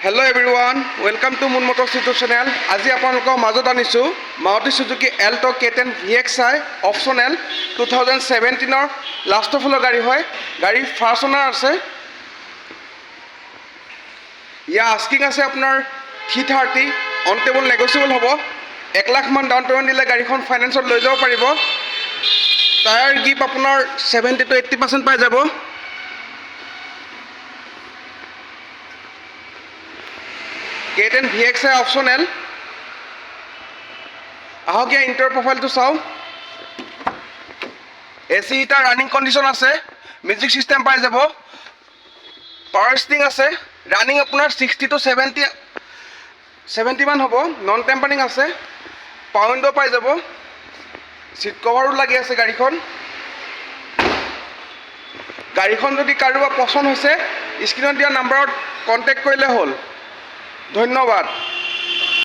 Hello everyone, welcome to Moon Motors YouTube channel. আজি আপোনালোকৰ মাজত আনিছো Maruti Suzuki Alto K10 VXi optional 2017 ৰ লাষ্ট ফুলৰ গাড়ী হয়। গাড়ী ফাৰ্ষ্ট ওনাৰ আছে। ইয়া আস্কিং আছে আপোনাৰ 330 অন টেবল নেগোচিয়েবল হ'ব। 1 লাখ মান ডাউন পেমেন্ট দিলে গাড়ীখন ফাইনান্সত লৈ যাব পাৰিব। টায়াৰ গিপ আপোনাৰ 70 to 80% পাই যাব। K10 VXi optional. আহক ইয়া ইন্টাৰ প্ৰফাইলটো চাও। AC এটা ৰানিং কন্ডিশন আছে। মিউজিক সিস্টেম পাই যাব। পাৱাৰ স্টিং আছে। ৰানিং আপোনাৰ 60 to 70 মান হ'ব। নন টেম্পাৰিং আছে। পাৱাৰ উইন্ডো পাই যাব। সিট কভাৰো লাগি আছে গাড়ীখন। গাড়ীখন যদি কাৰোবাৰ পছন্দ হৈছে স্ক্ৰিনত দিয়া নম্বৰত কন্টাক্ট কৰিলে হ'ল। ধন্যবাদ।